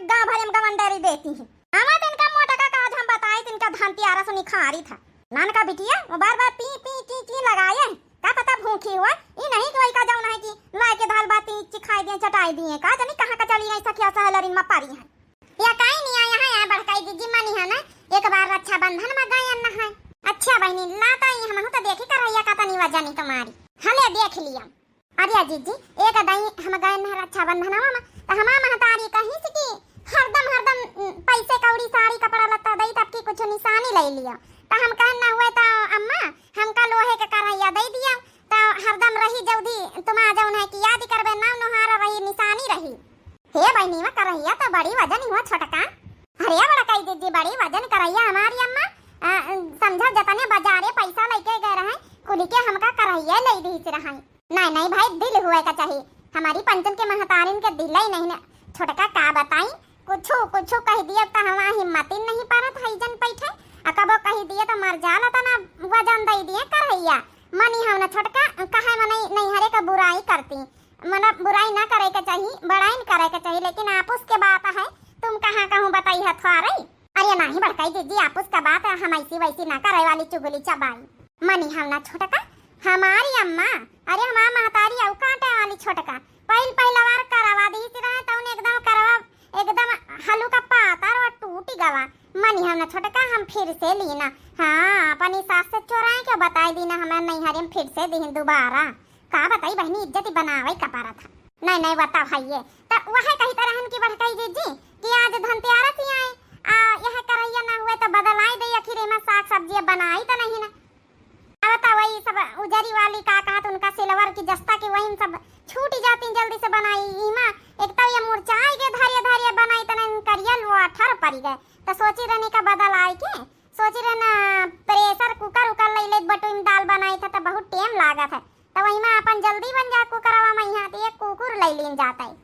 गाँव भर में गवंडरी देती है। हमारा तो इनका मोटा का आज हम बताए तो इनका धनतियारा से निखारी था। नान का बिटिया वो बार बार पी पी टी टी लगाए, क्या पता भूखी हुआ ये नहीं कि वही का जाऊँ है कि लाए के दाल बाती चिखाई दिए चटाई दिए का जानी कहाँ का चली ऐसा क्या सहलरिन में पारी है या काई नहीं आया है बड़काई दीदी मनी है ना एक बार रक्षाबंधन में गए न है। अच्छा बहनी लाता ही हम तो देखे कर रही का तनी वजह नहीं तुम्हारी हले देख लिया। अरे जीजी एक दई हम गए न रक्षाबंधन में तो हमा महतारी कहीं से कि हरदम पैसे कौड़ी साड़ी कपड़ा लत्ता दई तब की कुछ निशानी ले लिया तो हम कहना हुए तो अम्मा हमका लोहे के करैया दे दिया तो हरदम रही जल्दी तुम आ जाओ है कि याद करबे नाम नोहारा रही निशानी रही। हे बहनी में करैया तो बड़ी वजन हुआ छोटका हरिया बड़ा कही दीदी बड़ी वजन करैया हमारी अम्मा समझा जतने बाजारे पैसा लेके गए रहे कुली के हमका करैया ले दी से रहा। नहीं नहीं भाई दिल हुए का चाहिए हमारी पंचन के महतारिन के दिल ही नहीं छोटका का बताई कुछ कुछ कह दिया तो हमारा हिम्मत ही नहीं पारत है जन बैठे अकबो कह दिए तो मर जाला तो ना वजन दे दिए करैया मनी हम ना छोटका कहे मन नहीं हरे का बुराई करती मन बुराई ना करे के चाहिए बड़ाई न करे के चाहिए लेकिन आपस के बात है तुम कहाँ कहूँ बताई है थोड़ी। अरे नहीं बड़काई दीदी आपस का बात है हम ऐसी वैसी ना करे वाली चुगली चबाई मनी हम ना छोटका हमारी अम्मा अरे हमारा महतारी औ कांटे वाली छोटका पहला बार करवा दी रहे तो एकदम करवा एकदम हलू का पातर और टूटी गवा मनी हम ना छोटका हम फिर से लीना हाँ अपनी सास से चोराए क्या बताई दी ना हमें नहीं हरे फिर से दी दोबारा का बताई बहनी इज्जत बनावे कपारा था। नहीं बताओ है तो वह कही तरह की बड़काई दीदी कि आज धनतेरस ही आए यह करैया ना हुए तो बदलाई दे आखिर में साग सब्जी बनाई तो नहीं ना बता वही सब उजरी वाली का कहा तो उनका सिलवर की जस्ता की वही सब छूट जाती जल्दी से बनाई इमा एक तो ये मुरचाई के धारिया बनाई तो नहीं करिया लो 18 पड़ी गए तो सोची रहने का बदल आई के सोची रहना प्रेशर कुकर उकर ले ले बटू में दाल बनाई था तो बहुत टाइम लागा था तो वही में अपन जल्दी बन जा कुकरवा में यहाँ तो एक कुकुर ले लीन जाता है।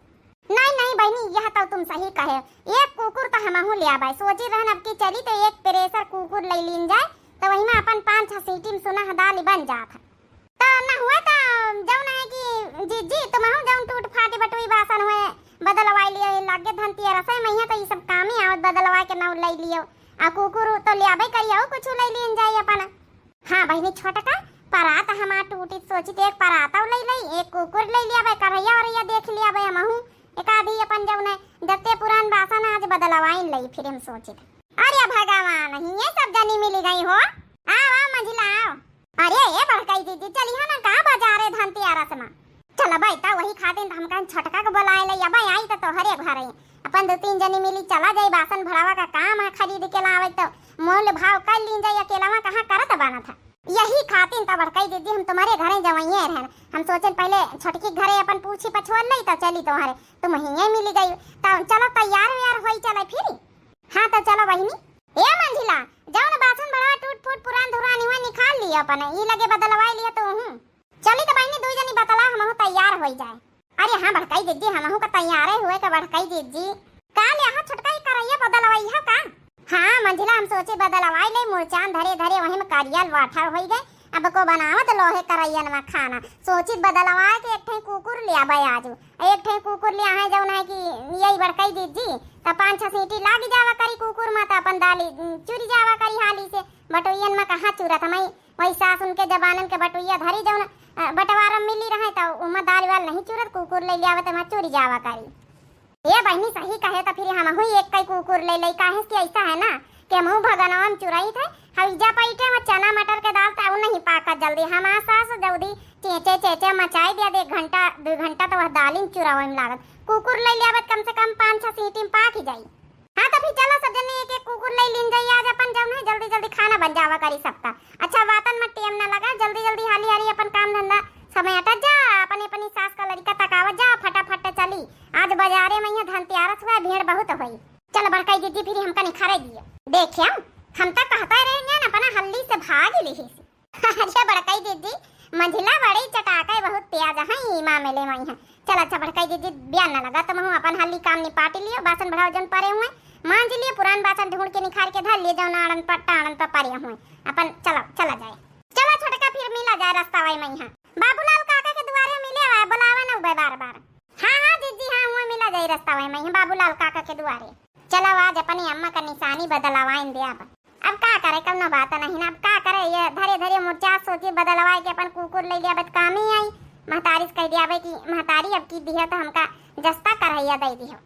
नहीं बहनी यह तो तुम सही कहे एक कुकुर तो हम ले आबाई सोची रहन अब की चली तो एक प्रेशर कुकुर ले लीन जाए तो वही में अपन 5-6 सीटी में सुना दाल बन जाता तो ना हुआ तो जाऊँ है कि जी तुम जाऊँ टूट फाटी बटुई बासन हुए बदलवाई लियो लागे धनतेरस है मैं तो ये सब काम ही आवत बदलवा के नाव ले लियो आ कुकुर तो ले आबे करियो कुछ ले लीन जाए अपन। हाँ बहनी छोटका परात हमार टूटी सोची तो एक पराता ले लई एक कुकुर ले लिया भाई करैया और देख लिया भाई हमहू एक आधी अपन जाऊँ है जत्ते पुरान बासन आज बदलवाई लई फिर हम सोची अरे भगवान नहीं ये सब जानी मिली गई हो आओ मंजिला आओ। अरे ये बड़काई दीदी चली है ना कहाँ बाजारे धनतेरस में चलो भाई ता वही खाते हम कहीं छोटका को बुलाए ले भाई आई तो हरे भरे अपन 2-3 जनी मिली चला जाए बासन भरावा का काम है खरीद के लावे तो मोल भाव कर लीन जाए अकेला में कहाँ करत बना था यही खातिन तो बड़काई दीदी हम तुम्हारे घरे जवाइए रहे हम सोचे पहले छोटकी घरे अपन पूछी पछोड़ ली तो चली तुम्हारे तुम यहीं मिली गई तो चलो तैयार व्यार हो चले फिर। हाँ तो चलो बहनी ए मंजिला जाओ ना बासन बड़ा टूट फूट पुरान धुरानी हुआ निकाल लिया अपन ये लगे बदलवाई लिया तो चली तो बहनी 2 जनी बतला हम तैयार हो जाए। अरे हाँ बड़काई दीदी हम का तैयार हुए का बड़काई दीदी काल यहाँ छटकाई करैया बदलवाई है का। हाँ मंजिला हम सोचे बदलवाई ले मुरचान धरे वही में करियल वाठर हो गए अब को बनावत लोहे करैयन में खाना सोची बदलवा के एक ठे कुकुर ले आबे आज एक ठे कुकुर ले आए जौन है कि यही बड़काई दीदी तो 5-6 सीटी लाग जावा करी कुकुर में तो अपन दाली चुरी जावा करी हाली से बटुइयन में कहाँ चुरा था मैं वही सास उनके जबानन के बटुइया धरी जौन बटवारा मिली रहे तो उमा दाल वाल नहीं चुरत कुकुर ले लिया तो चुरी जावा करी। ये बहनी सही कहे तो फिर हम एक कई कुकुर ले ले काहे कि ऐसा है ना कि मुँह भगनवा में चुराई थे हईजा पैटे में चना मटर के दाल तो नहीं पाका जल्दी हमारा सास जल्दी चेचे मचाई दिया 1-2 घंटा तो वह दाल ही चुरावे में लागत कुकुर ले लिया कम से कम 5-6 सीटी में पाक ही जाई। हाँ तो फिर चलो सब जने एक कुकुर ले लीन जाइए आज अपन जब है जल्दी खाना बन जावा करी सकता अच्छा वातन में टाइम ना लगा जल्दी हाली अपन काम धंधा समय अटक जा अपनी सास का लड़का तकावत जा फटाफट चली आज बाजारे में यहाँ धनतेरस हुआ भीड़ बहुत हुई चल बड़काई दीदी फिर हमका निखारे दिए देखिए हम तो कहता रहेंगे ना अपना हल्दी से भाग ली अच्छा बड़काई दीदी मंझिला बड़ी चटाके बहुत प्याज है मामले में है चल अच्छा बड़काई दीदी ब्याह न लगा तो मैं अपन हल्दी काम निपाट लियो बासन बढ़ाओ जन परे हुए मांझ लिए पुरान बासन ढूंढ के निखार के धर लिए जाओ नाड़न पर परे हुए अपन चला जाए चलो छोटका फिर मिला जाए रास्ता वाई में यहाँ बाबूलाल काका के द्वारे मिले हुआ बुलावा न बार बार। हाँ दीदी हाँ हुआ मिला चला जाई रास्ता वही में बाबूलाल काका के दुआरे। चला आज अपनी अम्मा का निशानी बदलवाइन दे। अब का करे, कब न बात नहीं ना, अब का करे, ये धरे धरे मुर्चा सोची बदलवाए के अपन कुकुर ले लिया बत काम ही आई। महतारी कह दिया भाई कि महतारी अब की दिया तो हमका जस्ता करैया दे दियो।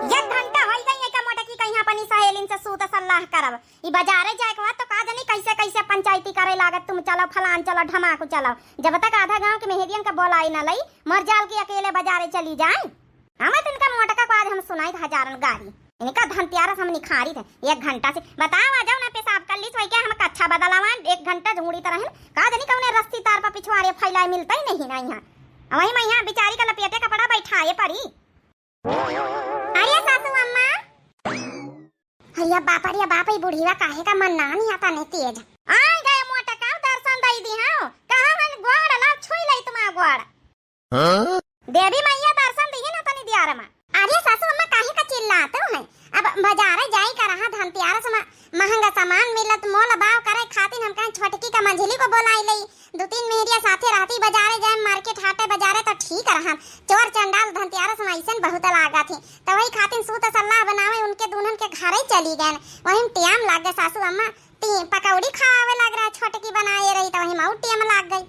एक घंटा होई गई है का मोटा की कहीं अपनी सहेलिन से सूत सलाह करब। ई बाजारे जाए के बाद तो का जानी कैसे कैसे पंचायती करे लागत, तुम चलो फलान चलो ढमाकू चलो। जब तक आधा गांव के मेहरियन का बोलाई न लई मर जाल के अकेले बाजारे चली जाए। हमें तो इनका मोटका को आज हम सुनाई था हजारन गाड़ी, इनका धनतेरस हम निखारी थे। 1 घंटा से बताओ आ जाओ ना पेशाब कर ली क्या हम अच्छा बदलावा 1 घंटा झूड़ी तरह का जानी कौने रस्सी तार पर पिछवाड़े फैलाए मिलता ही नहीं ना यहाँ। वही मैं यहाँ बेचारी का लपेटे कपड़ा बैठाए परी। अरे सासू अम्मा, हैया बाप रे बाप, बुढ़ीवा काहे का मन ना नहीं आता नहीं तेज आ गए मोटका दर्शन दई दी। हां कहां हन गोड़ ला छुई लई तुमा गोड़। हां देवी मैया दर्शन दी ना तनी दियार में। अरे सासू अम्मा काहे का चिल्लाते हो? अब बाजारे जाई का रहा धनतेरस में महंगा सामान मिलत मोल भाव करे खातिर हम कहीं छोटकी का मंझली को बोलाई लई। 2-3 मेहरिया साथे रहती बाजारे जाए मार्केट हाटे बाजारे तो ठीक रहा। चोर चंडाल धनतेरस में ऐसे बहुत लागा थी तो वही खातिर सूत सलाह बनावे उनके दुल्हन के घर ही चली गए। वही टाइम लाग गए सासू अम्मा, ती पकौड़ी खावे लग रहा, छोटकी बनाए रही तो वही माऊ टाइम लाग गई।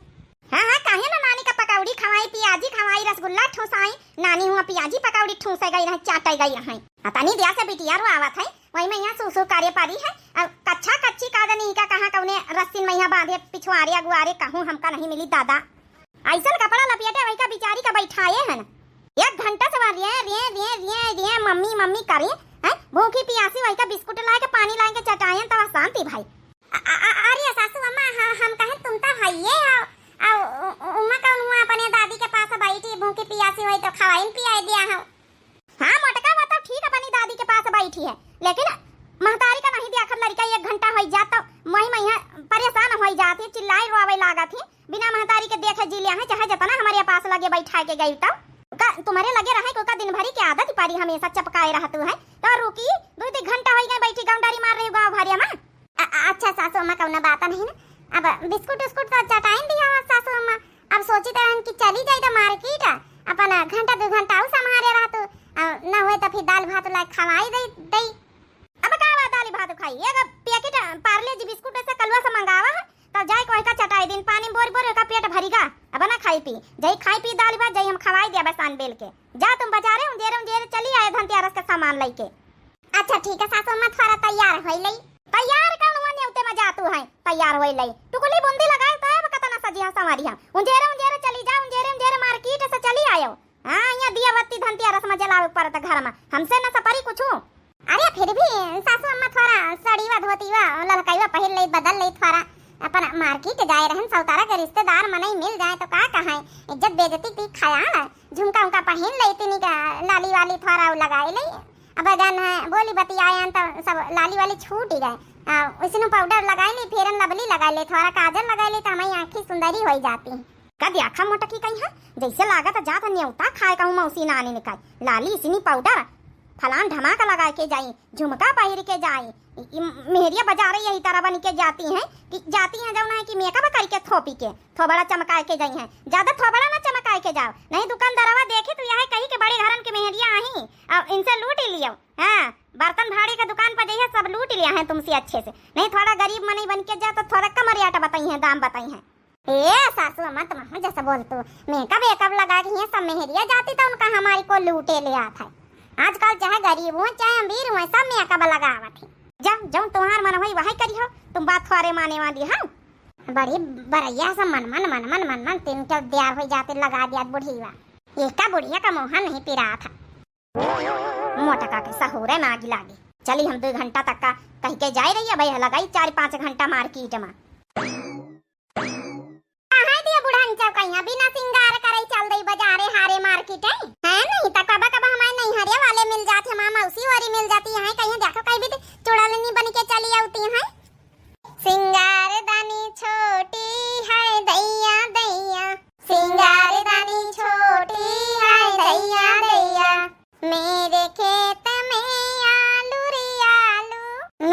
हाँ हाँ काहे ना नानी का पकौड़ी खवाई, पियाजी खवाई, रसगुल्ला ठूसाई। नानी हुआ पियाजी पकौड़ी ठूसे गई रहे, चाटे गई रहे। तनी दिया से बिटिया रो आवत है वही में यहाँ सूसू कार्य पारी है। अब कच्चा कच्ची कादनी का कहाँ कौने रस्सी में यहाँ बांधे पिछवाड़े अगुआरे कहूँ हमका नहीं मिली दादा। ऐसा कपड़ा लपेटे वही का बिचारी का बैठाए है ना। 1 घंटा से वहाँ रिये मम्मी मम्मी करे है। भूखी पियासी वही का बिस्कुट लाए के पानी लाए के चटाए तब शांति भाई। अरे सासू अम्मा हम कहे तुम तो भाई उम्मा कौन हुआ अपने दादी के पास बैठी भूखी पियासी हुई तो खवाइन पियाई दिया हो। हाँ मोटका बात ठीक अपनी दादी के पास बैठी है, लेकिन महतारी का नहीं देखत लड़का 1 घंटा हो जाता वही मैं परेशान हो जाती, चिल्लाई रोवे लागा थी। बिना महतारी के देखे जी लिया है चाहे जतना हमारे पास लगे बैठा के गई तब तुम्हारे लगे रहे को का दिन भरी की आदत पारी हमेशा चपकाए रहतू है तो रुकी 2-3 घंटा हो गए बैठी गांडारी मार रही गांव भरिया में। अच्छा सासू अम्मा कौन बात नहीं ना, अब बिस्कुट उस्कुट तो चटाइन दिया सासू अम्मा। अब सोची तो कि चली जाए तो मार्केट अपन घंटा 2 घंटा और संभाले रहा तो न हुए तो फिर दाल भात ला खवाई दई। अब का बात दाल भात खाई एक पैकेट पार्ले जी बिस्कुट से कलवा से मंगावा है तो जाए कोई का चटाई दिन पानी बोर बोर का पेट भरीगा। अब ना खाई पी जई खाई पी दाल भात जई हम खवाई दिया बसान बेल के जा तुम बाजारे उंजेर चली आए धनतेरस के सामान लेके। अच्छा ठीक है सासू अम्मा थोड़ा तैयार होई लई। तैयार कौन हुआ नेउते में जातू है तैयार होई लई टुकली बुंदी लगाए तो अब कतना सजिया समारिया उंजेर चली जा उंजेर मार्केट से चली आयो। हां यहाँ दिया बत्ती धनतेरस में जलावे पड़त घर में हमसे न सपरी कुछ। अरे फिर भी सासू अम्मा थोड़ा सड़ीवा धोतीवा ललकाईवा पहन ले बदल ले थोड़ा अपन मार्केट जाए रहन सौतारा के रिश्तेदार मनई मिल जाए तो का कहां इज्जत बेइज्जती ती खाया ना झुमका उनका पहन ले इतनी का लाली वाली थोड़ा लगाए ले। अब गन है बोली बतियाए तो सब लाली वाली छूट ही गए। उसने पाउडर लगाए ले फेरन लवली लगाए ले थोड़ा काजल लगाए ले तो हमारी आंखें सुंदरी हो जाती। कद आँखा मोटकी कहीं है जैसे लागत जात न्योता खाए कहूँ मौसी नानी निकाल लाली इसी पाउडर फलान धमाका लगा के जाई झुमका पहिर के जाई। मेहरिया बाजार यही तरह बन के जाती हैं जब ना कि मेकअप करके थोपी के थोबड़ा चमकाए के जाई हैं। ज्यादा थोबड़ा ना चमकाए के जाओ नहीं दुकानदारवा देखे तो यह कही के बड़े घरन के मेहरिया आई अब इनसे लूट लियो। हाँ बर्तन भाड़े का दुकान पर जाइए सब लूट लिया है तुमसे अच्छे से, नहीं थोड़ा गरीब मनी बन के जा तो थोड़ा कम रेट बताई है दाम बताई है। ए सासू अम्मा तुम जैसा बोलते मेकअप लगा के सब मेहरिया जाती तो उनका हमारी को लूटे ले आता है। आजकल चाहे गरीब हो चाहे अमीर हो सब मेकअप लगावत है। जाओ तुम्हार मन होई वही करी हो तुम बात थोड़े माने वाली। हाँ बड़ी बरैया सब मन 3 चल दिया हो जाते लगा दिया बुढ़ीवा एक का बुढ़िया का मोहन नहीं पिरा था मोटका के सहूरे में आग लागी। चली हम 2 घंटा तक का कह के जाए रही है भाई लगाई 4-5 घंटा मार्केट में कहीं बिना सिंगार करे चल दई बाजारे हारे मार्केट है नहीं तो कबा कबा हमारे नहीं हरिया वाले मिल जाते हमारा मौसी वाली मिल जाती है कहीं देखो कहीं भी चुड़ैलनी बन के चली आती है। सिंगार दानी छोटी है दैया दैया सिंगार दानी छोटी है दैया दैया मेरे खेत में आलू रे आलू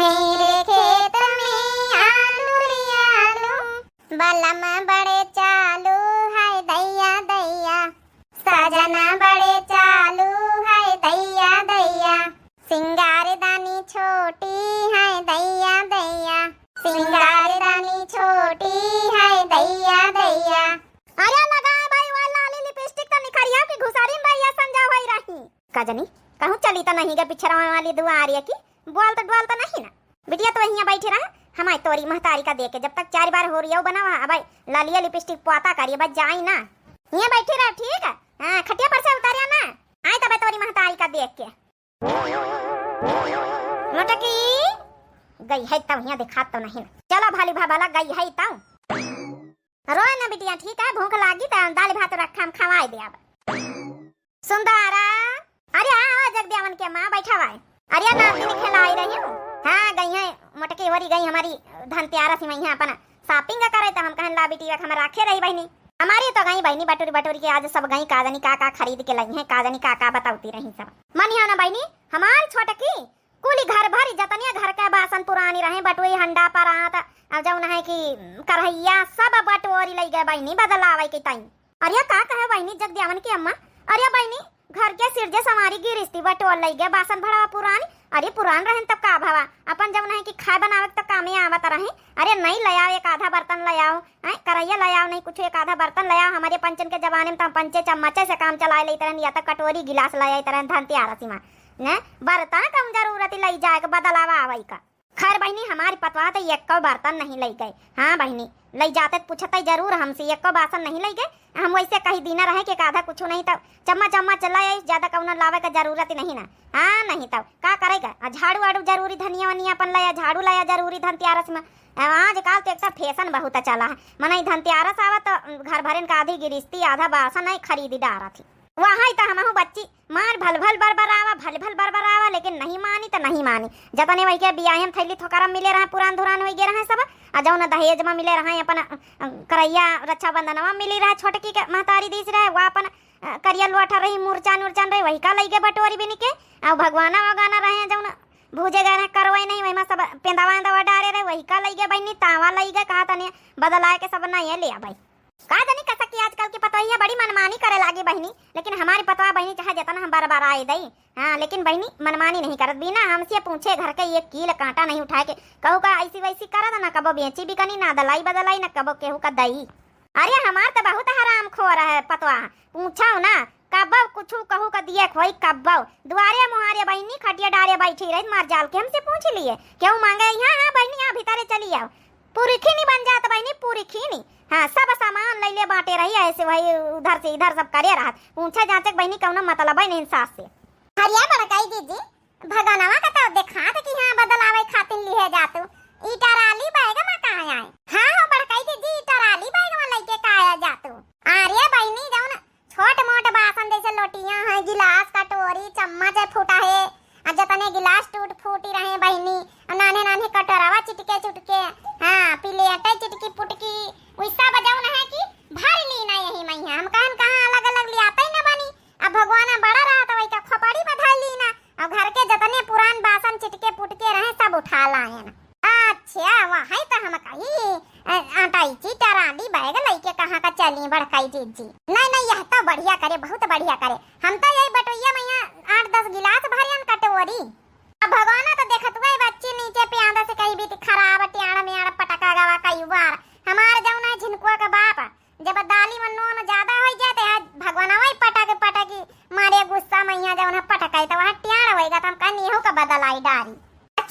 मेरे खेत में आलू रे आलू बलम बड़े चालू है दैया दैया सजना बड़े चालू का जनी कहूँ चली तो नहीं गे पिछरा वाली दुआरिया की बोल तो नहीं ना बिटिया तो यहाँ बैठी रहा हमारी तोरी महतारी का देखे जब तक 4 बार हो रही है बनावा अब लालिया लिपस्टिक पोता करिए बस जाई ना यहाँ बैठी रहा ठीक है। हाँ खटिया पर से उतारिया ना आई तब तोरी महतारी का देख के मोटकी गई है तब यहाँ दिखा तो नहीं चलो भाली भाला गई है तब रोए ना बिटिया ठीक है भूख लागी तो दाल भात रखा हम खवाए दे अब सुंदरा अरे हाँ जगदेवन के माँ बैठा हुआ है अरे नाती खिलाई रही हूँ। हाँ गई है मोटकी वरी गई हमारी धनतेरा से यहाँ अपन शॉपिंग करे तो हम कहन ला बेटी हम रखे रही बहनी हमारी तो गई बहनी बटोरी के आज सब गई काजनी का खरीद के लाई है काजनी का बताती रही सब मन ना बहनी हमारी छोटकी कुली घर भरी जतनिया घर के बासन पुरानी रहे बटोई हंडा पर अब जौन है कि करहैया सब बटोरी लई गए बहनी बदलावे के टाइम अरे का कहे बहनी जगदेवन की अम्मा अरे बहनी घर के सिरजे समारी गिरिस्ती बटोर लई गए बासन भड़वा पुरानी अरे पुरान रहे तब का भावा अपन जब नहीं कि खाए बनावे तब कामे आवत रहे अरे नहीं ले आओ एक आधा बर्तन ले आओ करैया ले आओ नहीं कुछ एक आधा बर्तन ले आओ हमारे पंचन के जमाने में तो पंचे चम्मचे से काम चलाए ले तरह या तो कटोरी गिलास ले आई तरह धनतेरा सीमा ने बर्तन कम जरूरत लई जाए बदलावा आवई का खैर बहनी हमारी पतवा तो एक बर्तन नहीं लई गए। हाँ बहनी लई जाते पूछते जरूर हमसे एक बासन नहीं लई गए हम वैसे कहीं दीना रहे कि आधा कुछ नहीं तब चम्मच चला ज्यादा कौन लावे का जरूरत नहीं ना। हाँ नहीं तब का करेगा झाड़ू वाड़ू जरूरी धनिया वनिया अपन लाया झाड़ू लाया जरूरी धनतेरस में आजकल तो एक फैशन बहुत चला है मन धनतेरस आवा तो घर भरन का आधी गिरिस्ती आधा बासन नहीं खरीदी डारा थी वहाँ तो हम बच्ची मार भल बरबरावा लेकिन नहीं मानी तो नहीं मानी जतने वही के बियाह में थैली थोकरम मिले रहे पुरान धुरान हो गए रहे सब आ जौन दहेज में मिले रहे अपन करैया रक्षाबंधन में मिली रहे छोटकी के महतारी दीस रहे वो अपन करिया लोटा रही मुरचान रही वही का लई के बटोरी बिन के आ भगवाना वगाना रहे जौन भूजे गए करवाई नहीं वही में सब पेंदावा डारे रहे वही का लई गए बहनी तावा लई गए कहा तने बदलाए के सब नहीं ले भाई का जानी कसा की आजकल की पतोहिया बड़ी मनमानी करे लागी बहनी लेकिन हमारी पतवा बहनी चाहे जतना हम बार आए दई। हाँ लेकिन बहनी मनमानी नहीं करत बिना हमसे पूछे घर के ये कील कांटा नहीं उठाए के कहू का ऐसी वैसी करत ना कबो बेची भी कनी ना दलाई बदलाई ना कबो केहू का दई अरे हमार तो बहुत हराम खोर है पतवा पूछो ना कब्बो कुछ कहू का दिए खोई कब्बो दुआरे मुहारे बहनी खटिया डारे बैठी रही मार जाल के हमसे पूछ लिए क्यों मांगे हाँ बहनी यहाँ भीतरे चली आओ पूरी खीनी बन जात बहनी पूरी खीनी। हाँ सब सामान ले बांटे रही ऐसे वही उधर से इधर सब करे रहा पूछा जांचक बहनी कौन मतलब है नहीं सास से हरिया बड़काई दीदी भगवानवा का तो देखा था कि हाँ बदलावे खातिर लिए जातू इटराली बैग में कहाँ आए हाँ हाँ बड़काई दीदी इटराली बैग में लेके काया जातू अरे बहनी जाओ ना छोट मोट बासन जैसे लोटियां हैं गिलास कटोरी चम्मच फूटा है जतने गिलास टूट फूटी रहे बहनी नाने कटोरावा चिटके चुटके हाँ प्लेट चिटकी पुटकी वैसा बजाऊ ना है कि भारी ली ना यही मैया हम कहाँ अलग अलग ले आते ही ना बनी अब भगवान बड़ा रहा तो वही का खोपड़ी बधा ली ना अब घर के जतने पुरान बासन चिटके पुटके रहे सब उठा लाए ना। अच्छा वहाँ तो हम कही आटाई ची टराली बैग लेके कहाँ का चली बड़काई जी नहीं यह तो बढ़िया करे बहुत बढ़िया करे हम तो यही बटोइया मैया 8-10 गिलास भरियन कटोरी अब भगवान तो देखत हुए बच्ची नीचे पे आंदा से कहीं भी खराब टियाड़ा में पटका गवा कई बार हमारे जौन है झिनकुआ का बाप जब दाली में नून ज्यादा हो जाते है भगवान वही पटकी मारे गुस्सा मैया जौन है पटकाई तो वहाँ टियाड़ा होएगा तो हम कहनी हो का बदलाई डारी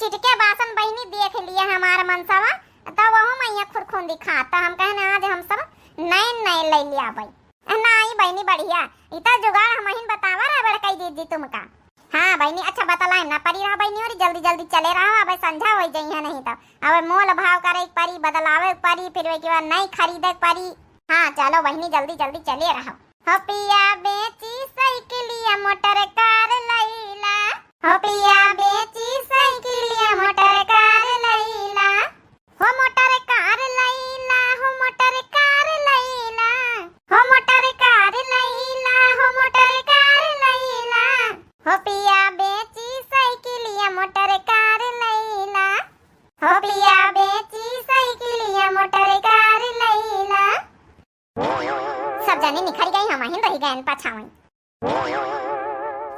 चिटके बासन बहनी देख लिए हमारे मनसावा तो वह मैया खुरखुंदी खाता हम कहने आज हम सब नए ले लिया भाई नहीं बहनी बढ़िया इतना जुगाड़ हम ही बतावा रहा बड़काई दीदी तुमका। हाँ बहनी अच्छा बतलाए ना परी रहा बहनी और जल्दी चले रहा अब संझा हो जाइए नहीं तो अब मोल भाव करे परी बदलावे परी फिर के बाद नहीं खरीदे परी। हाँ चलो बहनी जल्दी चले रहा हो पिया बेची साइकिलिया मोटर कार लैला हो पिया बेची साइकिलिया मोटर कार लैला हो मोटर कार लैला हो मोटर कार लैला हो मोटर कार लैला हो मोटर कार लैला हो पिया बेची साइकिलिया मोटर कार लैला हो पिया बेची साइकिलिया मोटर कार लैला सब जाने निखर गई हम ही रह गए पाछावन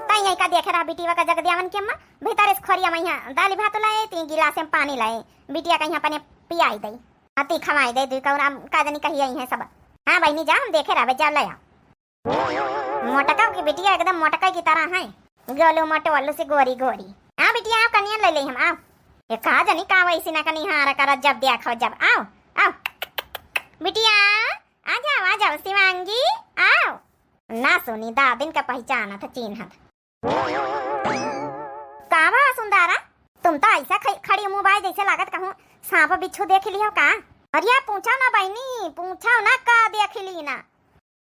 ताई का देख रहा बिटिया का जगदियावन के अम्मा भीतर इस खोरिया मैया दाल भात लाए 3 गिलास में पानी लाए बिटिया का यहाँ पने पियाई दई अति खवाई दे दुई कौरा का जानी कही आई है सब। हाँ बहनी जा हम देखे रहे जा लया मोटका की बिटिया एकदम मोटका की तरह है गोलू मोटोलू से गोरी गोरी। आओ बिटिया आओ कनिया ले ले हम आओ। ये कहा जानी का वैसी ना कनी हारा कर जब देखो जब आओ आओ बिटिया आ जाओ शिवांगी आओ। ना सुनी दादिन का पहचाना था चिन्ह था। कावा सुंदरा तुम तो ऐसा खड़ी मोबाइल जैसे लागत कहूँ सांप बिच्छू देख लियो का। अरे पूछा ना बहनी पूछा ना का देख ली ना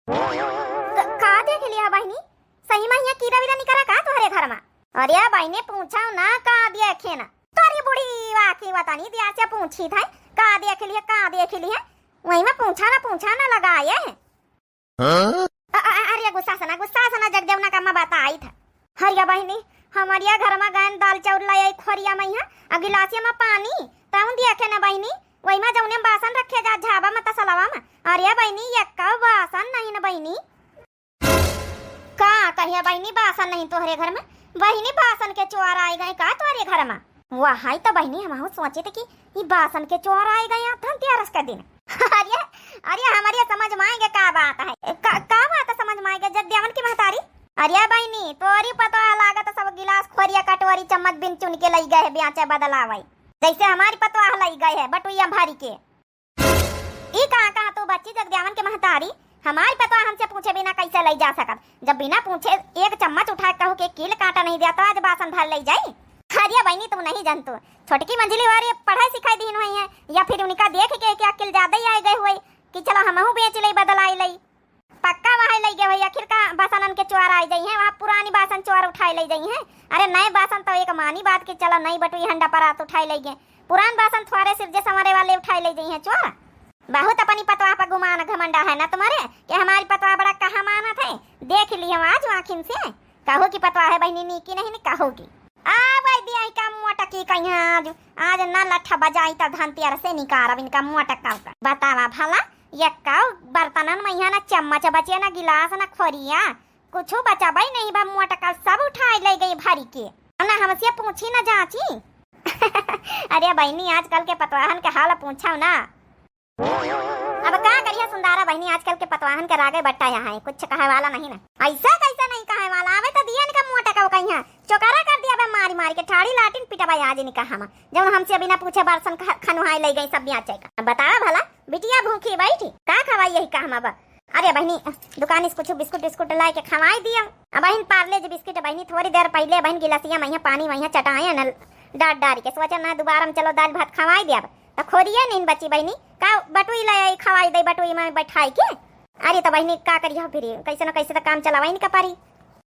का देख लिया बहनी सही में यहाँ कीड़ा वीरा निकला का तुम्हारे घर में। अरे बहने पूछा ना का देखे ना तोरी बुढ़ी वाकी बतानी दिया से पूछी था का देख लिया वही में पूछा ना लगाए। अरे गुस्सा सना जगदेवना का मैं बता आई था। हरिया बहनी हमारिया घर में गए दाल चाउर लाई खोरिया में यहाँ गिलासिया में पानी ताऊं देखे ना बहनी वही में जौने बासन रखे जा झाबा में तसलावा में। अरे बहनी यक्का बासन नहीं ना बहनी का कहिया बहनी बासन नहीं तोहरे घर में। बहनी बासन के चोर आए गए का तुम्हारे घर में। वहाँ तो बहनी हम सोचे थे कि ये बासन के चोर आए गए धनतेरस का दिन। अरे हमारे समझ में आएंगे का बात है का बात समझ में आएगा जगदेवन की महतारी। अरे बहनी तोरी पता लागत सब गिलास खोरिया कटोरी चम्मच बिन चुन के लई गए ब्याचे बदलावई जैसे हमारी पतवा लई गए है बटुइया भारी के। ई कहाँ तो बच्ची जगदेवन के महतारी हमारी पतवा हमसे पूछे बिना कैसे लई जा सकत। जब बिना पूछे एक चम्मच उठा कहो के कील काटा नहीं दिया तो आज बासन धर लई जाई। अरे बहनी तुम नहीं जानतो छोटकी मंजिली वाली पढ़ाई सिखाई दी हुई है या फिर उनका देख के क्या अकिल ज्यादा ही आए गए हुए कि चलो हमहू बेच लई बदलाई लई पक्का वहाँ लई गए हुई आखिर का बासन के चोर आई गई है वहाँ पुरानी बासन चोर उठाई ले गई है। अरे नए बासन तो एक मानी बात की चलो नई बटुई हंडा परात उठाई ले गए पुरान बासन थोड़े सिर्फ जैसे हमारे वाले उठाई ले गई है चोर। बहुत अपनी पतवा पर गुमान घमंडा है ना तुम्हारे कि हमारी पतवा बड़ा कहा माना थे देख ली हम आज आखिन से कहो की पतवा है बहनी नी की नहीं कहो की आ भाई दिया का मोटक की कहीं आज ना लट्ठा बजाई त धनतेर से निकार इनका मोटक का बतावा भला यक्का बर्तनन में यहाँ ना चम्मच बचे ना गिलास ना खोरिया कुछ बचा भाई नहीं बा मोटका सब उठाई ले गई भारी के ना हमसे पूछी ना जाची। अरे बहनी आजकल के पतवाहन के हाल पूछा ना अब क्या करिए सुंदरा बहनी आजकल के पतवाहन के रागे बट्टा यहाँ है कुछ कहे वाला नहीं ना ऐसा कैसा नहीं कहे वाला आवे तो दिया का मोटका वो कहीं चौकारा कर दिया मारी मारी के ठाड़ी लाटिन पिटा भाई आज नहीं कहा जब हमसे बिना पूछे बर्सन खनुहाई ले गई सब बेचे का बतावा भला बिटिया भूखी बैठी का खवाई यही कहा बा। अरे बहनी दुकान से कुछ बिस्कुट बिस्कुट ला के खवाई दिया बहन पार्ले जो बिस्किट बहनी थोड़ी देर पहले बहन गिलासिया में पानी वहीं चटाए न डाट डाल के सोचा ना दोबारा में चलो दाल भात खवाई दिया तो खोरिया नहीं बची बहनी का बटुई लाई खवाई दे बटुई में बैठाई के। अरे तो बहनी का करिया फिर कैसे न कैसे तो काम चलावाई नहीं का पारी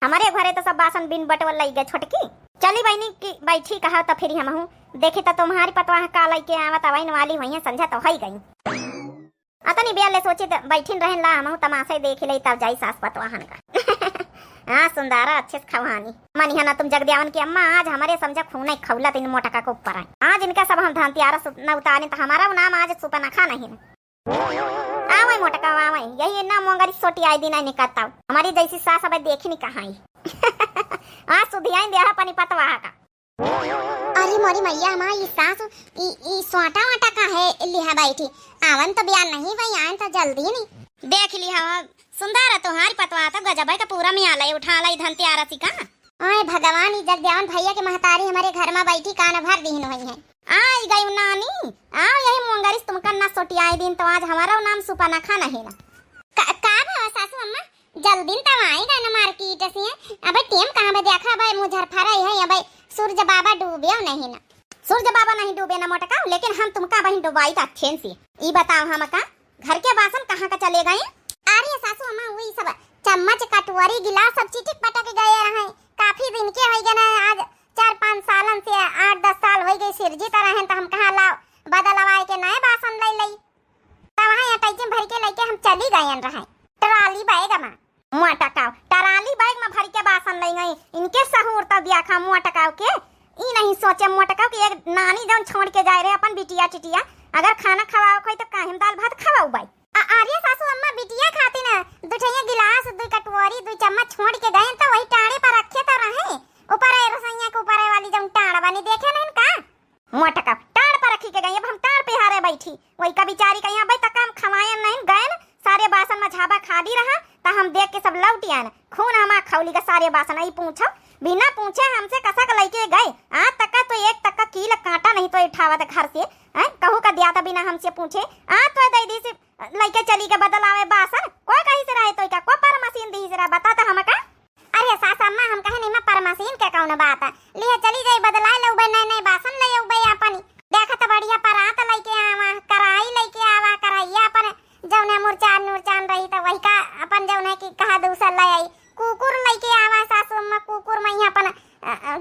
हमारे घरे तो सब बासन बिन बटवल लाई गए छोटकी चली बहनी की बैठी कहा तो फिर हम देखे तो तुम्हारी पतवा का लाई के आवत आवाइन वाली वहीं समझा तो है गई अतनी बिया ले सोची बैठिन रहन ला हम तमाशे देख ले तब जाई सास पतवाहन का। हाँ सुंदरा अच्छे से खवानी मनी है ना तुम जगदेवन की अम्मा आज हमारे समझा खून खौला तीन मोटका को ऊपर आए आज इनका सब हम धनतेरस न उतारे तो हमारा नाम आज सुपनखा नहीं आवे मोटका आवे यही ना मोंगरी सोटी आई दिन निकलता हमारी जैसी सास अब देखी नहीं कहा आज सुधिया दिया पनी पतवा का। अरे मोरी मैया हमारी सास ई सोटा वाटा का है लिहा बैठी आवन तो बयान नहीं भाई आन तो जल्दी नहीं देख लिया सुंदर तुम्हारी पतवा तो गजब का पूरा में आलय उठा लाई धनतेरस का। ओए भगवान ई जगदेवन भैया के महतारी हमारे घर में बैठी कान भर दीन हुई है आई गई नानी आओ यही मोंगरिस तुम करना सोटी आई दिन तो आज हमारा नाम सुपनखा नहीं ना का भाव सासू अम्मा जल्दी तब आएगा ना मार्केट से अब टेम कहां पे देखा भाई मुझर फराई है अब सूरज बाबा डूबे नहीं ना सूरज बाबा नहीं डूबे ना मोटका लेकिन हम तुमका बहन डुबाई तो अच्छे से ई बताओ हम का घर के बासन कहां का चले गए। अरे सासू अम्मा वही सब चम्मच कटोरी गिलास सब चिटिक पटक गए रहे काफी दिन के हो गए ना आज 4-5 सालन से 8-10 साल हो गए सिरजी तरह तो हम कहा लाओ बदलवाए के नए बासन ले लई तब वहां अटैची भर के लेके हम चली गए रहे ट्राली बैग में मोटकाव ट्राली बैग में भर के बासन ले गई इनके सहूर तो दिया खा मोटकाव के ई नहीं सोचे मोटकाव की एक नानी जौन छोड़ के जाए रहे अपन बिटिया टिटिया अगर खाना खवाओ कोई तो काहे दाल भात खवाओ भाई। अरे सासू अम्मा बिटिया खाती ना दुठैया गिलास दो कटोरी 2 चम्मच छोड़ के गए तो वही टाड़े पर रखे तो रहे ऊपर रसोईया के ऊपर वाली जौन टाड़ बनी देखे नहीं का मोटका टाड़ पर रखी के गई अब हम टाड़ पे हारे बैठी वही का बिचारी कहीं भाई तक हम खवाए नहीं गए सारे बासन में झाबा खाली रहा तो हम देख के सब लौटी आए खून हमा खौली का सारे बासन आई पूछो बिना पूछे हमसे कसक लेके गए। आज तक का तो एक तक का कील कांटा नहीं तो उठावा था घर से, कहू का दिया था बिना हमसे पूछे। आज तो दीदी से लेके चली के बदलावे बासन, कोई कहीं से रहे तो क्या को पर मशीन दी जरा बता तो हमका। अरे सास अम्मा हम कहे नहीं मैं पर मशीन के कौन बात है, लिए चली जाई बदला ले उबे नए बासन ले उबे अपन देखा तो बढ़िया परात लेके आवा, कराई लेके आवा, कराइया अपन जौने मुरचान रही तो वही का अपन जौने की कहा दूसर ले आई, कुकुर लेके आवा सासू अम्मा, कुकुर में अपन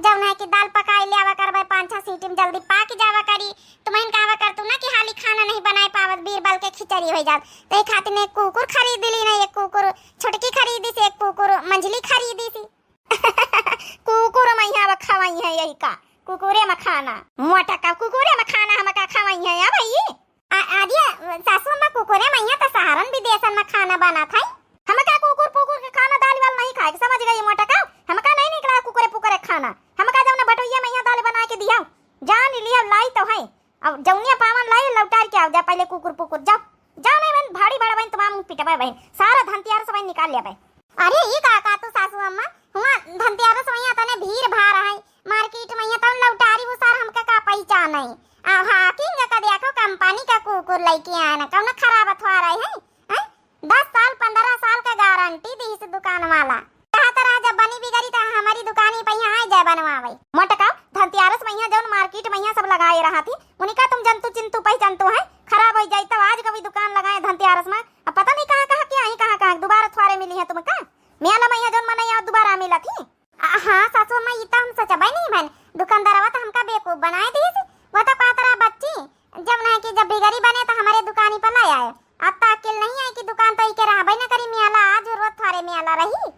जौने की दाल पकाई ले आवा करबे 5-6 सीटी में जल्दी पाक जावा करी। तुम्हें कहवा कर तू ना कि हाली खाना नहीं बनाए पावत बीरबल के खिचड़ी हो जात, तो खातिर ने कुकुर खरीद ली ना, एक कुकुर छोटकी खरीदी से, एक कुकुर मंझली खरीदी सी। कुकुर में यहाँ खवाई है यही का कुकुरे में खाना, मोटा का कुकुरे में खाना हम का खवाई है या भाई आदिया सासू में कुकुरे में यहाँ तो सहारन विदेशन में खाना बना था, हम का कुकुर पुकुर के खाना दाल वाल नहीं खाए, समझ गई मोटा का, हम का नहीं निकला कुकुरे पुकुरे खाना, हम का जौना बटोइया में यहाँ दाल बना के दिया जान लिया लाई तो है, अब जौनिया पावन लाई लौटार के आओ जा पहले कुकुर पुकुर जाओ जाओ नहीं बहन भाड़ी बड़ा बहन तमाम पिटबा बहन सारा धनतियार सब निकाल लिया बहन। अरे ये का तू सासू अम्मा हुआ धनतियार सब यहाँ तने भीड़ भाड़ है मार्केट में यहाँ तन लौटारी वो सारा हमका का पहचान है। आ हाकिंग का देखो कंपनी का कुकुर लेके आया ना कौन खराब अथवा रहे हैं 10 साल 15 साल का गारंटी दी इस दुकान वाला, कहा तरह जब बनी बिगड़ी तो हमारी दुकान ही पहिया आ जाए बनवावे। मोटका धनतियारस में यहाँ जौन मार्केट में यहाँ सब लगाए रहा थी उनका तुम जंतु चिंतु पहचानतो है, खराब हो जाए तब आज कभी दुकान लगाए धनतियारस में, अब पता नहीं कहाँ क्या ही कहाँ दोबारा थोड़े मिली है तुमका मेला में यहाँ जौन मना दोबारा मिला थी। हाँ सासू अम्मा ये तो हम सोचा नहीं बहन दुकानदार तो हमका बेवकूफ बनाए दी, वो तो कहा तरह बच्ची जब नहीं कि जब बिगड़ी बने तो हमारे दुकान ही पर लाया है, अब तो अकेल नहीं है कि दुकान तो ही के रहा भाई ना करी मेला आज जरूरत थारे मेला रही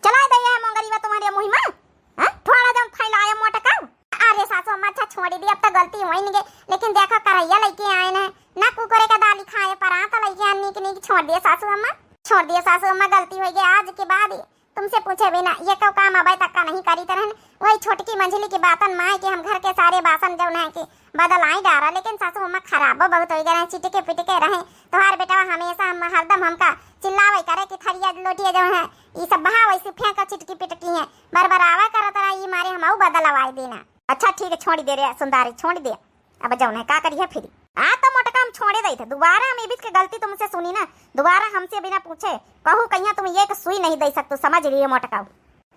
चला दे है मंगरीवा तुम्हारे मुहिमा थोड़ा जम फैलाया मोटा का। अरे सासू अम्मा अच्छा छोड़ दी अब तो गलती हुई नहीं, लेकिन देखो करैया लेके आए ना कुकुरे का दाली खाए परात लेके आने की नहीं छोड़ दिया सासू अम्मा, छोड़ दिया सासू अम्मा गलती हो गई आज के बाद तुमसे पूछे बिना ये कब काम अबे तक का नहीं करी तरह वही छोटकी मंझली की बातन माए कि हम घर के सारे बासन जो है कि बदल आई डारा, लेकिन सासू अम्मा खराब बहुत हो गए चिटके पिटके रहे तुम्हारे बेटा हमेशा हम हरदम हमका चिल्लावे करे कि थरिया लोटिया जो है ये सब बहा वैसे फेंक चिटकी पिटकी है बरबरावा करा तरह ये मारे हम बदल आवाज देना। अच्छा ठीक है छोड़ दे रे सुंदरी छोड़ दे, अब जाओ ना का करिए फिर आ तो मोटका हम छोड़े दे थे दोबारा हम इबिस के गलती तुमसे सुनी ना दोबारा हमसे बिना पूछे कहू कहिया तुम ये सुई नहीं दे सकते समझ लिए मोटका।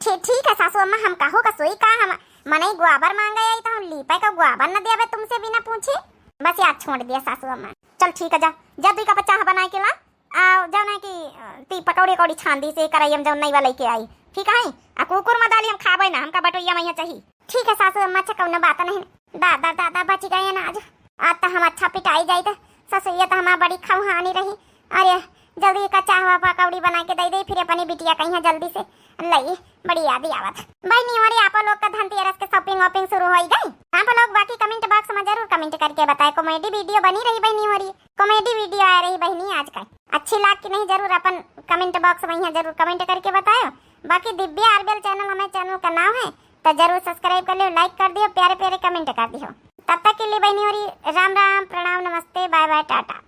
ठीक है सासू अम्मा हम कहो का सुई का हम मने गुआबर मांगे आई तो हम लीपे का गुआबर न देवे तुमसे बिना पूछे, बस याद छोड़ दिया सासू अम्मा। चल ठीक है जा दुई का पचाह बना के ला आ जाओ ना कि ती पकौड़ी कौड़ी छांदी से कराई हम जाओ नहीं वाला लेके आई ठीक है आ कुकुर में दाली हम खाबे ना हमका बटोइया में चाहिए। ठीक है सासू अम्मा अच्छा कौन बात नहीं दादा बच गए ना आज तो हम अच्छा पिटाई जाए तो ससुइया तो हमारा बड़ी खवहानी रही। अरे जल्दी का चाहवा पकौड़ी बना के दे फिर अपनी बिटिया कहीं जल्दी से लई बड़ी याद आवत बहनी हमारी आप लोग का धनतेरस के शॉपिंग वॉपिंग शुरू हो गई। आप लोग बाकी कमेंट बॉक्स में जरूर कमेंट करके बताए कॉमेडी वीडियो बनी रही बहनी हमारी कॉमेडी वीडियो आ रही बहनी आज का अच्छी लाग की नहीं जरूर अपन कमेंट बॉक्स में यहाँ जरूर कमेंट करके बताओ। बाकी दिव्या आरबीएल चैनल हमारे चैनल का नाम है तो जरूर सब्सक्राइब कर लियो लाइक कर दियो प्यारे प्यारे कमेंट कर दियो। तब तक के लिए बहनी हमारी राम राम प्रणाम नमस्ते बाय बाय टाटा।